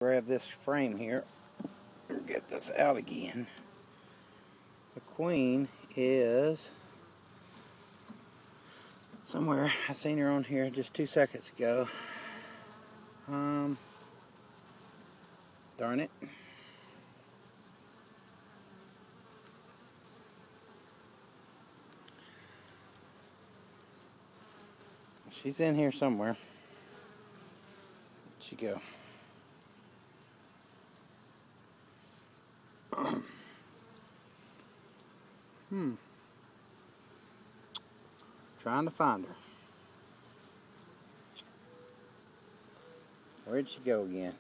Grab this frame here and get this out again. The queen is somewhere. I seen her on here just 2 seconds ago. Darn it. She's in here somewhere. Where'd she go? Trying to find her. Where'd she go again?